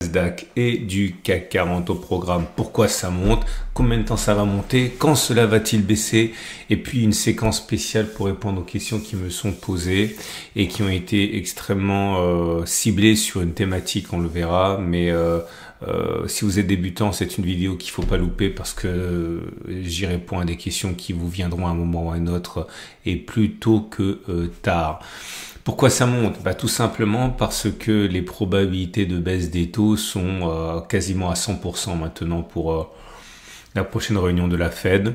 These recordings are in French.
Nasdaq et du CAC 40 au programme, pourquoi ça monte, combien de temps ça va monter, quand cela va-t-il baisser, et puis une séquence spéciale pour répondre aux questions qui me sont posées et qui ont été extrêmement ciblées sur une thématique, on le verra, mais si vous êtes débutant, c'est une vidéo qu'il faut pas louper parce que j'y réponds à des questions qui vous viendront à un moment ou à un autre et plus tôt que tard. Pourquoi ça monte? Tout simplement parce que les probabilités de baisse des taux sont quasiment à 100% maintenant pour la prochaine réunion de la Fed.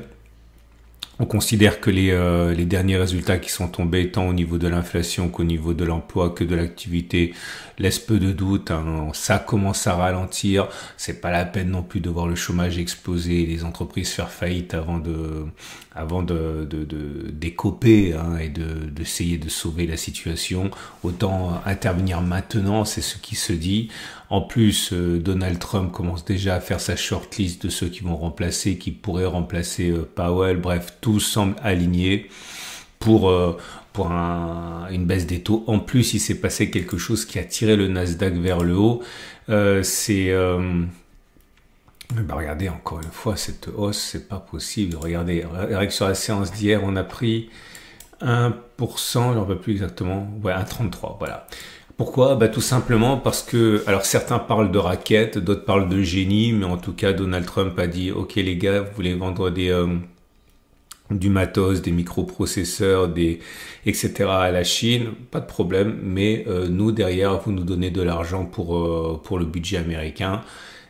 On considère que les derniers résultats qui sont tombés, tant au niveau de l'inflation qu'au niveau de l'emploi que de l'activité, laissent peu de doute. Ça commence à ralentir. C'est pas la peine non plus de voir le chômage exploser et les entreprises faire faillite avant de décoper et d'essayer de sauver la situation. Autant intervenir maintenant, c'est ce qui se dit. En plus, Donald Trump commence déjà à faire sa shortlist de ceux qui vont remplacer, qui pourraient remplacer Powell. Bref, tout semble aligné pour une baisse des taux. En plus, il s'est passé quelque chose qui a tiré le Nasdaq vers le haut. Regardez, encore une fois, cette hausse, c'est pas possible. Regardez, sur la séance d'hier, on a pris 1%, j'en veux plus exactement, 1,33, voilà. Pourquoi? Tout simplement parce que, alors certains parlent de raquettes, d'autres parlent de génie, mais en tout cas, Donald Trump a dit, ok les gars, vous voulez vendre du matos, des microprocesseurs, etc. à la Chine, pas de problème, mais nous derrière, vous nous donnez de l'argent pour le budget américain.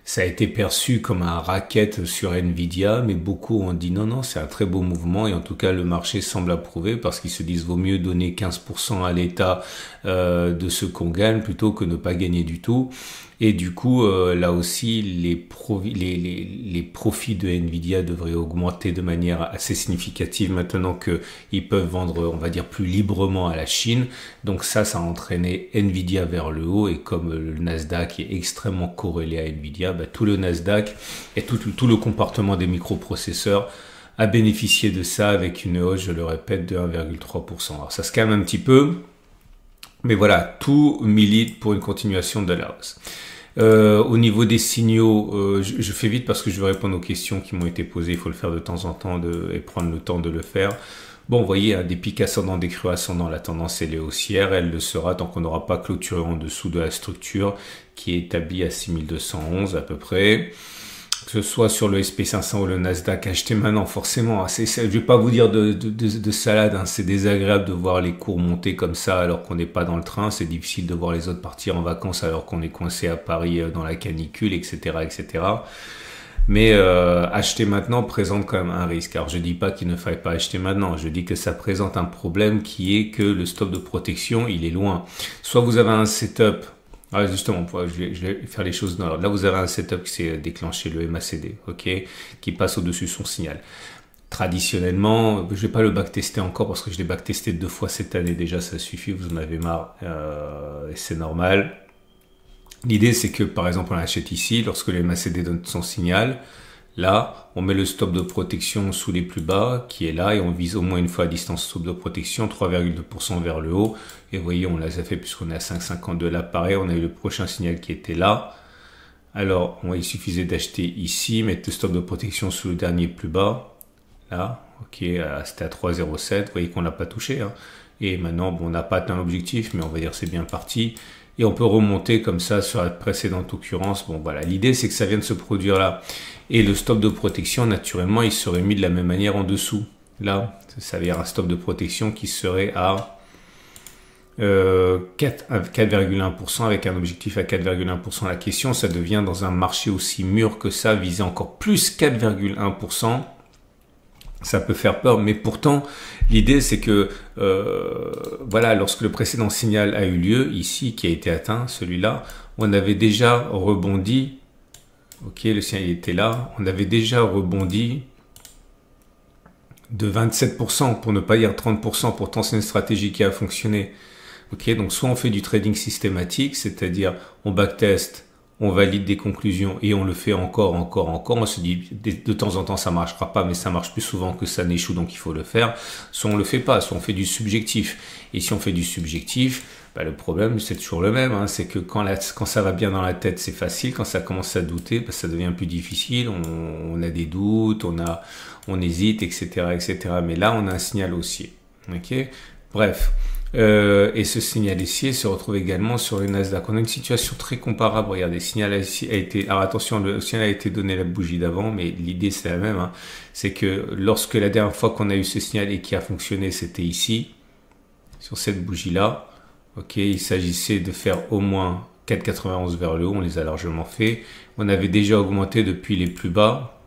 Ça a été perçu comme un racket sur Nvidia, mais beaucoup ont dit non, c'est un très beau mouvement et en tout cas le marché semble approuver parce qu'ils se disent vaut mieux donner 15% à l'État de ce qu'on gagne plutôt que ne pas gagner du tout. Et du coup, là aussi, les profits de Nvidia devraient augmenter de manière assez significative maintenant qu'ils peuvent vendre, on va dire, plus librement à la Chine. Donc ça a entraîné Nvidia vers le haut et comme le Nasdaq est extrêmement corrélé à Nvidia, tout le Nasdaq et tout le comportement des microprocesseurs a bénéficié de ça avec une hausse, je le répète, de 1,3%. Alors ça se calme un petit peu, mais voilà, tout milite pour une continuation de la hausse. Au niveau des signaux, je fais vite parce que je vais répondre aux questions qui m'ont été posées. Il faut le faire de temps en temps et prendre le temps de le faire. Bon, vous voyez, des pics ascendants, des creux ascendants, la tendance elle est haussière. Elle le sera tant qu'on n'aura pas clôturé en dessous de la structure qui est établie à 6211 à peu près. Que ce soit sur le SP500 ou le Nasdaq, achetez maintenant forcément. Je vais pas vous dire de salade, c'est désagréable de voir les cours monter comme ça alors qu'on n'est pas dans le train. C'est difficile de voir les autres partir en vacances alors qu'on est coincé à Paris dans la canicule, etc., etc. Mais acheter maintenant présente quand même un risque. Alors je dis pas qu'il ne faille pas acheter maintenant, je dis que ça présente un problème qui est que le stop de protection il est loin. Soit vous avez un setup. Justement, je vais faire les choses dans l'ordre. Là, vous avez un setup qui s'est déclenché, le MACD, qui passe au-dessus son signal. Traditionnellement, je vais pas le backtester encore parce que je l'ai backtesté 2 fois cette année déjà, ça suffit, vous en avez marre, et c'est normal. L'idée, c'est que, par exemple, on achète ici, lorsque le MACD donne son signal, là, on met le stop de protection sous les plus bas, qui est là, et on vise au moins une fois à distance stop de protection, 3,2% vers le haut. Et vous voyez, on l'a fait puisqu'on est à 5,52 là, pareil, on a eu le prochain signal qui était là. Alors, il suffisait d'acheter ici, mettre le stop de protection sous le dernier plus bas. Là, c'était à 3,07, vous voyez qu'on l'a pas touché. Et maintenant, on n'a pas atteint l'objectif, mais on va dire c'est bien parti. Et on peut remonter comme ça sur la précédente occurrence. Bon, voilà, l'idée c'est que ça vient de se produire là. Et le stop de protection, naturellement, il serait mis de la même manière en dessous. Là, ça veut dire un stop de protection qui serait à 4,1% avec un objectif à 4,1%. La question, ça devient dans un marché aussi mûr que ça, viser encore plus 4,1%. Ça peut faire peur, mais pourtant, l'idée c'est que, lorsque le précédent signal a eu lieu, ici, qui a été atteint, celui-là, on avait déjà rebondi, le signal était là, on avait déjà rebondi de 27%, pour ne pas dire 30%, pourtant c'est une stratégie qui a fonctionné. Donc soit on fait du trading systématique, c'est-à-dire on backtest, on valide des conclusions et on le fait encore. On se dit de temps en temps ça marchera pas, mais ça marche plus souvent que ça n'échoue, donc il faut le faire. Soit on le fait pas, soit on fait du subjectif. Et si on fait du subjectif, Bah, le problème, c'est toujours le même, hein, c'est que quand ça va bien dans la tête, c'est facile. Quand ça commence à douter, bah, ça devient plus difficile. On a des doutes, on hésite, etc., etc. Mais là, on a un signal haussier. Ok. Bref. Et ce signal haussier se retrouve également sur le Nasdaq. On a une situation très comparable. Regardez, le signal a été, alors attention, le signal a été donné la bougie d'avant, mais l'idée c'est la même, hein. C'est que lorsque la dernière fois qu'on a eu ce signal et qui a fonctionné, c'était ici, sur cette bougie-là. Ok, il s'agissait de faire au moins 4,91 vers le haut, on les a largement fait. On avait déjà augmenté depuis les plus bas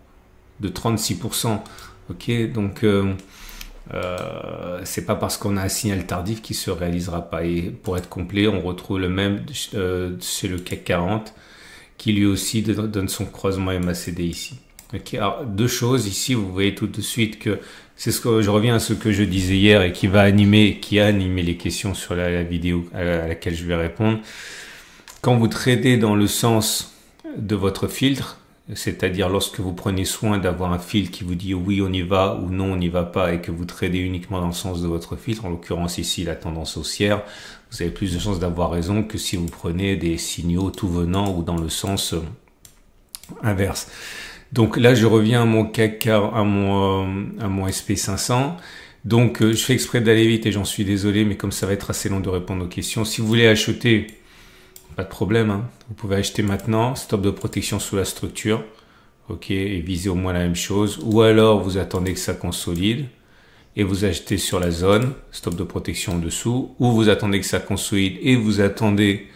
de 36%. Ok, donc c'est pas parce qu'on a un signal tardif qu'il se réalisera pas. Et pour être complet, on retrouve le même chez le CAC 40 qui lui aussi donne son croisement MACD ici. Ok, alors deux choses ici, vous voyez tout de suite que c'est ce que je reviens à ce que je disais hier et qui a animé les questions sur la vidéo à laquelle je vais répondre. Quand vous tradez dans le sens de votre filtre, c'est-à-dire lorsque vous prenez soin d'avoir un filtre qui vous dit oui on y va ou non on n'y va pas et que vous tradez uniquement dans le sens de votre filtre, en l'occurrence ici la tendance haussière, vous avez plus de chances d'avoir raison que si vous prenez des signaux tout venant ou dans le sens inverse. Donc là, je reviens à mon CAC, à mon SP500. Donc, je fais exprès d'aller vite et j'en suis désolé, mais comme ça va être assez long de répondre aux questions. Si vous voulez acheter, pas de problème, hein. Vous pouvez acheter maintenant, stop de protection sous la structure. Ok, et visez au moins la même chose. Ou alors, vous attendez que ça consolide et vous achetez sur la zone, stop de protection en dessous. Ou vous attendez que ça consolide et vous attendez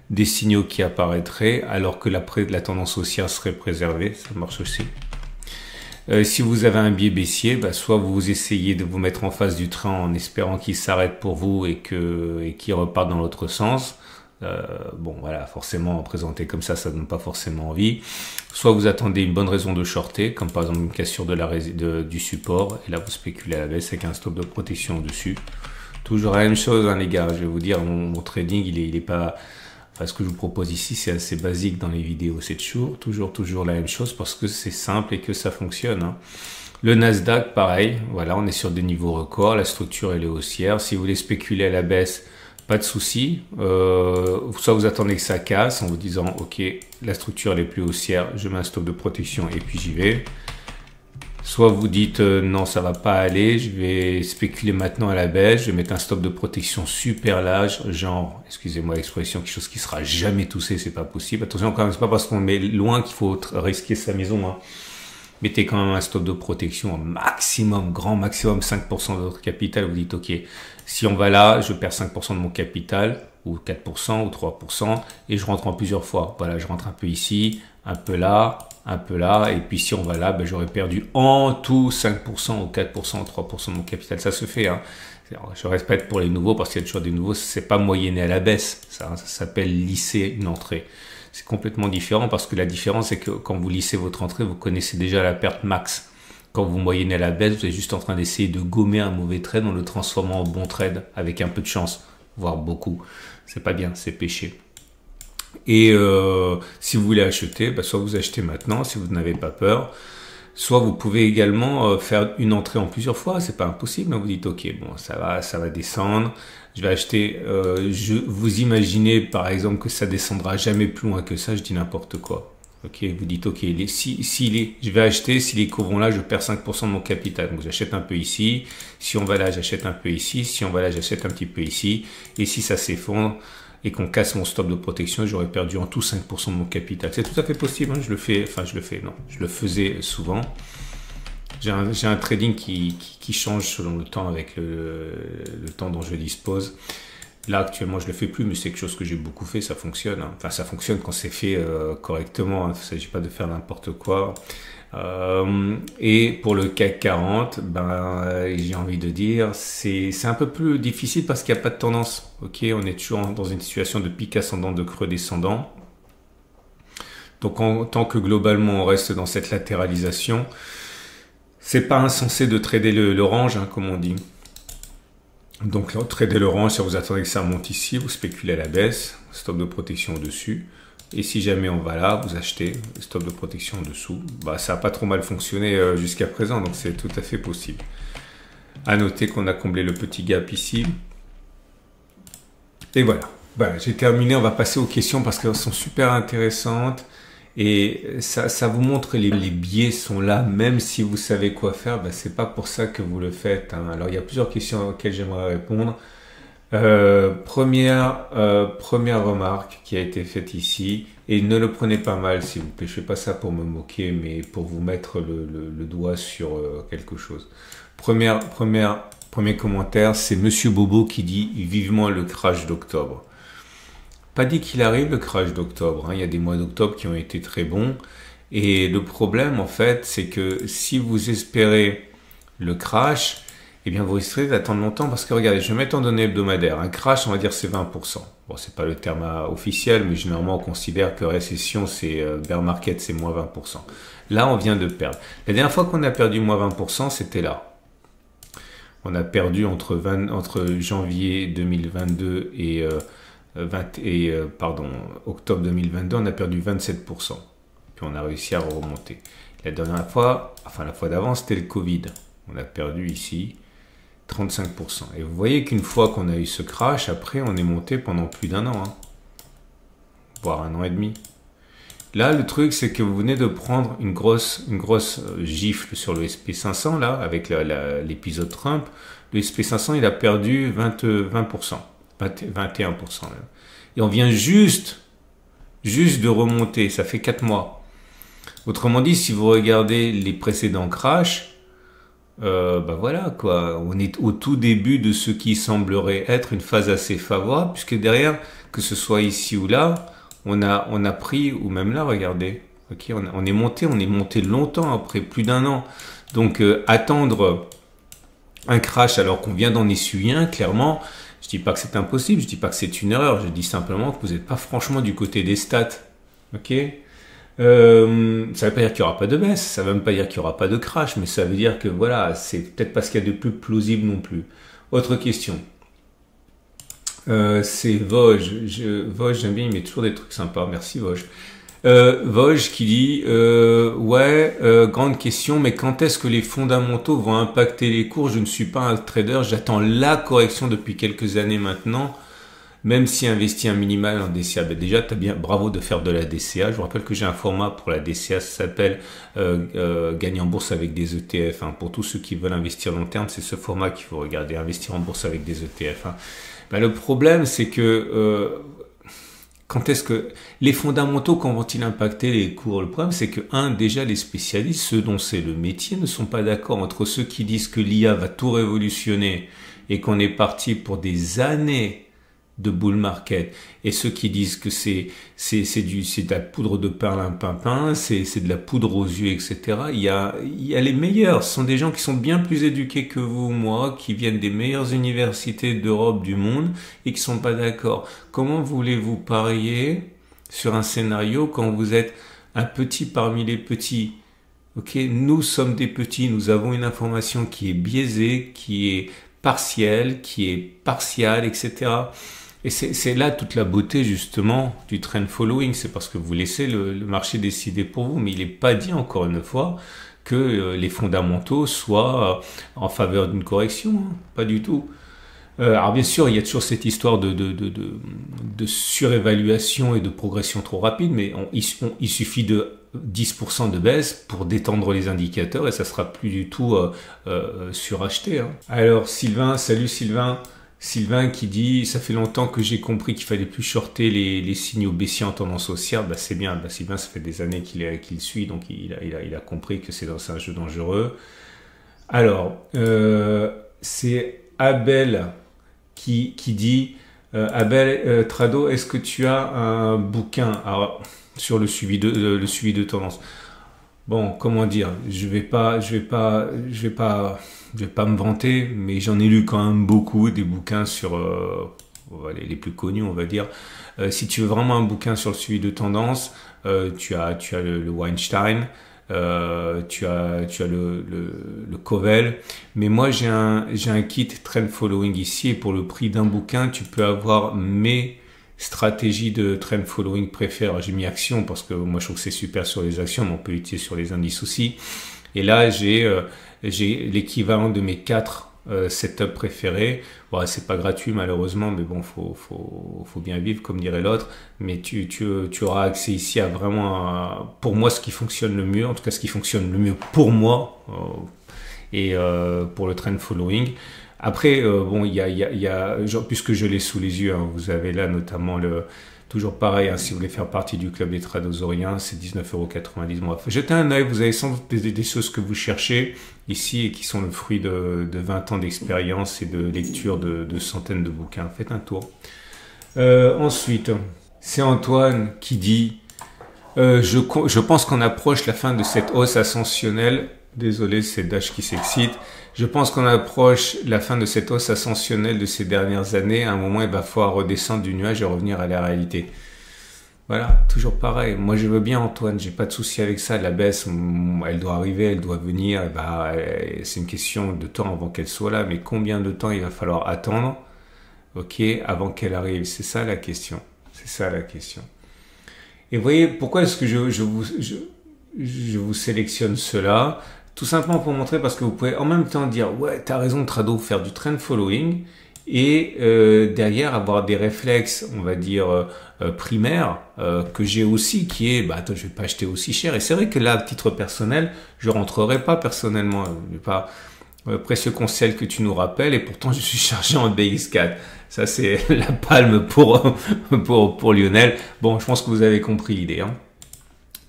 des signaux qui apparaîtraient alors que la tendance haussière serait préservée, ça marche aussi. Si vous avez un biais baissier, bah, soit vous essayez de vous mettre en face du train en espérant qu'il s'arrête pour vous et qu'il reparte dans l'autre sens. Bon voilà, forcément présenté comme ça donne pas forcément envie. Soit vous attendez une bonne raison de shorter, comme par exemple une cassure du support, et là vous spéculez à la baisse avec un stop de protection au-dessus. Toujours la même chose, hein, les gars, je vais vous dire, mon trading il est pas... Enfin, ce que je vous propose ici, c'est assez basique dans les vidéos. C'est toujours la même chose parce que c'est simple et que ça fonctionne, hein. Le Nasdaq, pareil. Voilà, on est sur des niveaux records. La structure, elle est haussière. Si vous voulez spéculer à la baisse, pas de souci. Soit vous attendez que ça casse en vous disant, OK, la structure, elle est plus haussière. Je mets un stop de protection et puis j'y vais. Soit vous dites non, ça va pas aller, je vais spéculer maintenant à la baisse, je vais mettre un stop de protection super large, genre, excusez-moi l'expression, quelque chose qui sera jamais touché, c'est pas possible. Attention quand même, c'est pas parce qu'on met loin qu'il faut risquer sa maison, hein. Mettez quand même un stop de protection, maximum, grand maximum 5% de votre capital. Vous dites, OK, si on va là, je perds 5% de mon capital, ou 4%, ou 3%, et je rentre en plusieurs fois. Voilà, je rentre un peu ici, un peu là, et puis si on va là, ben, j'aurais perdu en tout 5% ou 4% ou 3% de mon capital. Ça se fait, hein. Je répète pour les nouveaux, parce qu'il y a toujours des nouveaux, c'est pas moyenner à la baisse, ça s'appelle lisser une entrée. C'est complètement différent parce que la différence, c'est que quand vous lissez votre entrée, vous connaissez déjà la perte max. Quand vous moyennez à la baisse, vous êtes juste en train d'essayer de gommer un mauvais trade en le transformant en bon trade avec un peu de chance, voire beaucoup. C'est pas bien, c'est péché. Et si vous voulez acheter, bah, soit vous achetez maintenant si vous n'avez pas peur, soit vous pouvez également faire une entrée en plusieurs fois, c'est pas impossible. Vous dites ok, bon ça va descendre, je vais acheter, vous imaginez par exemple que ça descendra jamais plus loin que ça, je dis n'importe quoi. Ok, vous dites ok, je vais acheter, si les cours vont là, je perds 5% de mon capital. Donc j'achète un peu ici, si on va là, j'achète un peu ici, si on va là, j'achète un petit peu ici, et si ça s'effondre et qu'on casse mon stop de protection, j'aurais perdu en tout 5% de mon capital. C'est tout à fait possible, hein, je le faisais souvent. J'ai un trading qui change selon le temps avec le temps dont je dispose. Là, actuellement, je le fais plus, mais c'est quelque chose que j'ai beaucoup fait, ça fonctionne, hein. Enfin, ça fonctionne quand c'est fait correctement, hein. Il ne s'agit pas de faire n'importe quoi. Et pour le CAC 40, j'ai envie de dire, c'est un peu plus difficile parce qu'il n'y a pas de tendance. Ok, on est toujours dans une situation de pic ascendant, de creux descendant. Donc, tant que globalement on reste dans cette latéralisation, c'est pas insensé de trader l'orange, hein, comme on dit. Donc, trader l'orange, si vous attendez que ça monte ici, vous spéculez à la baisse, stop de protection au-dessus. Et si jamais on va là, vous achetez, stop de protection en dessous. Ça n'a pas trop mal fonctionné jusqu'à présent, donc c'est tout à fait possible. À noter qu'on a comblé le petit gap ici. Et voilà. Voilà, j'ai terminé. On va passer aux questions parce qu'elles sont super intéressantes. Et ça vous montre que les biais sont là, même si vous savez quoi faire, ben, c'est pas pour ça que vous le faites, hein. Alors, il y a plusieurs questions auxquelles j'aimerais répondre. Première remarque qui a été faite ici, et ne le prenez pas mal s'il vous plaît, je fais pas ça pour me moquer, mais pour vous mettre le doigt sur quelque chose. Premier commentaire, c'est Monsieur Bobo qui dit vivement le crash d'octobre. Pas dit qu'il arrive le crash d'octobre, hein. Il y a des mois d'octobre qui ont été très bons, et le problème en fait, c'est que si vous espérez le crash, eh bien, vous risquez d'attendre longtemps parce que regardez, je vais mettre en données hebdomadaires. Un crash, on va dire, c'est 20%. Bon, c'est pas le terme officiel, mais généralement, on considère que récession, c'est bear market, c'est moins 20%. Là, on vient de perdre. La dernière fois qu'on a perdu moins 20%, c'était là. On a perdu entre janvier 2022 et, octobre 2022, on a perdu 27%. Puis on a réussi à remonter. La dernière fois, enfin la fois d'avant, c'était le Covid. On a perdu ici 35%. Et vous voyez qu'une fois qu'on a eu ce crash, après on est monté pendant plus d'un an, hein, voire 1 an et demi. Là, le truc, c'est que vous venez de prendre une grosse gifle sur le SP500, là, avec l'épisode Trump. Le SP500, il a perdu 20%, 21% même. Et on vient juste de remonter, ça fait 4 mois. Autrement dit, si vous regardez les précédents crashs, bah voilà quoi, on est au tout début de ce qui semblerait être une phase assez favorable, puisque derrière, que ce soit ici ou là, on a pris, ou même là, regardez, ok, on est monté longtemps après, plus d'un an. Donc attendre un crash alors qu'on vient d'en essuyer un, clairement, je dis pas que c'est impossible, je dis pas que c'est une erreur, je dis simplement que vous n'êtes pas franchement du côté des stats, ok. Ça ne veut pas dire qu'il n'y aura pas de baisse, ça ne veut même pas dire qu'il n'y aura pas de crash, mais ça veut dire que voilà, c'est peut-être pas ce qu'il y a de plus plausible non plus. Autre question. C'est Vosges. Vosges, j'aime bien, il met toujours des trucs sympas. Merci Vosges. Vosges qui dit grande question, mais quand est-ce que les fondamentaux vont impacter les cours? Je ne suis pas un trader, j'attends la correction depuis quelques années maintenant. Même si investi un minimal en DCA, ben déjà, t'as bien, bravo de faire de la DCA. Je vous rappelle que j'ai un format pour la DCA, ça s'appelle gagner en bourse avec des ETF. Hein. Pour tous ceux qui veulent investir long terme, c'est ce format qu'il faut regarder, investir en bourse avec des ETF. Hein. Ben, le problème, c'est que quand est-ce que les fondamentaux, quand vont-ils impacter les cours? Le problème, c'est que déjà les spécialistes, ceux dont c'est le métier, ne sont pas d'accord entre ceux qui disent que l'IA va tout révolutionner et qu'on est parti pour des années de bull market, et ceux qui disent que c'est de la poudre de perlimpinpin, c'est de la poudre aux yeux, etc. Il y a les meilleurs, ce sont des gens qui sont bien plus éduqués que vous ou moi, qui viennent des meilleures universités d'Europe, du monde, et qui sont pas d'accord. Comment voulez-vous parier sur un scénario quand vous êtes un petit parmi les petits? Ok, nous sommes des petits, nous avons une information qui est biaisée, qui est partielle, qui est partiale, etc. Et c'est là toute la beauté justement du trend following, c'est parce que vous laissez le marché décider pour vous, mais il n'est pas dit encore une fois que les fondamentaux soient en faveur d'une correction, hein, pas du tout. Alors bien sûr, il y a toujours cette histoire de surévaluation et de progression trop rapide, mais il suffit de 10% de baisse pour détendre les indicateurs et ça sera plus du tout suracheté. Hein. Alors Sylvain, salut Sylvain. Sylvain qui dit, ça fait longtemps que j'ai compris qu'il fallait plus shorter les signaux baissiers en tendance haussière. Bah, c'est bien, bah, Sylvain, ça fait des années qu'il suit, donc il a compris que c'est un jeu dangereux. Alors, c'est Abel qui dit, Abel Trado, est-ce que tu as un bouquin sur le suivi de tendance? Bon, comment dire, je vais pas me vanter, mais j'en ai lu quand même beaucoup, des bouquins sur les plus connus, on va dire. Si tu veux vraiment un bouquin sur le suivi de tendance, tu as le Weinstein, tu as le Covel, mais moi j'ai un kit Trend Following ici, et pour le prix d'un bouquin, tu peux avoir mes stratégie de trend following préfère. J'ai mis action parce que moi je trouve que c'est super sur les actions, mais on peut l'utiliser sur les indices aussi. Et là j'ai l'équivalent de mes 4 setup préféré. Bon, c'est pas gratuit malheureusement, mais bon, faut bien vivre comme dirait l'autre. Mais tu auras accès ici à vraiment, pour moi, ce qui fonctionne le mieux, en tout cas ce qui fonctionne le mieux pour moi pour le trend following. Après, bon, genre, puisque je l'ai sous les yeux, hein, vous avez là notamment toujours pareil, hein, si vous voulez faire partie du club des tradosoriens, c'est 19,90 €. Bon, jetez un œil, vous avez sans doute des choses que vous cherchez ici et qui sont le fruit de 20 ans d'expérience et de lecture de centaines de bouquins. Faites un tour. Ensuite, c'est Antoine qui dit je pense qu'on approche la fin de cette hausse ascensionnelle. Désolé, c'est Dash qui s'excite. Je pense qu'on approche la fin de cette hausse ascensionnelle de ces dernières années. À un moment, il va falloir redescendre du nuage et revenir à la réalité. Voilà, toujours pareil. Moi, je veux bien, Antoine. J'ai pas de souci avec ça. La baisse, elle doit arriver, elle doit venir. C'est une question de temps avant qu'elle soit là. Mais combien de temps il va falloir attendre, avant qu'elle arrive? C'est ça la question. C'est ça la question. Et vous voyez, pourquoi est-ce que je vous sélectionne cela? Tout simplement pour montrer, parce que vous pouvez en même temps dire ouais, t'as raison Trado, faire du trend following et derrière avoir des réflexes, on va dire primaires que j'ai aussi, qui est attends, je vais pas acheter aussi cher. Et c'est vrai que là, à titre personnel, je rentrerai pas personnellement, je vais pas précieux conseil que tu nous rappelles, et pourtant je suis chargé en BX4. Ça c'est la palme pour Lionel. Bon, je pense que vous avez compris l'idée, hein.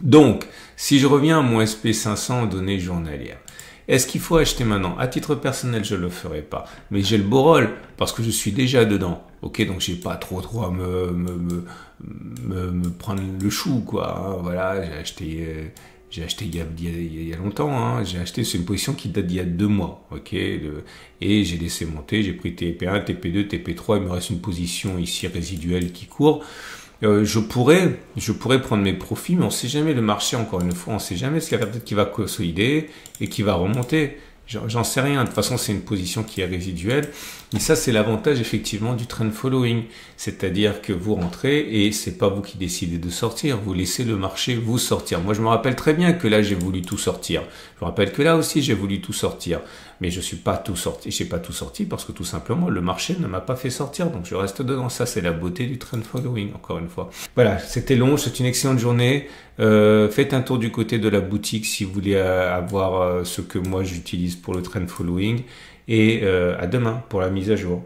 Donc, si je reviens à mon SP500 en données journalières, est-ce qu'il faut acheter maintenant? À titre personnel, je le ferai pas. Mais j'ai le beau rôle parce que je suis déjà dedans. Ok, donc j'ai pas trop à me prendre le chou, quoi. Hein. Voilà, j'ai acheté il y a longtemps. Hein. J'ai acheté, c'est une position qui date d'il y a 2 mois. Ok, et j'ai laissé monter. J'ai pris TP1, TP2, TP3. Il me reste une position ici résiduelle qui court. Je pourrais prendre mes profits, mais on sait jamais le marché, encore une fois, on sait jamais ce qu'il y a, peut-être qui va consolider et qui va remonter. J'en sais rien. De toute façon, c'est une position qui est résiduelle. Mais ça, c'est l'avantage, effectivement, du trend following. C'est-à-dire que vous rentrez et c'est pas vous qui décidez de sortir. Vous laissez le marché vous sortir. Moi, je me rappelle très bien que là, j'ai voulu tout sortir. Je me rappelle que là aussi, j'ai voulu tout sortir. Mais je suis pas tout sorti. J'ai pas tout sorti parce que tout simplement, le marché ne m'a pas fait sortir. Donc, je reste dedans. Ça, c'est la beauté du trend following, encore une fois. Voilà. C'était long. C'est une excellente journée. Faites un tour du côté de la boutique si vous voulez avoir ce que moi j'utilise pour le trend following. Et à demain pour la mise à jour.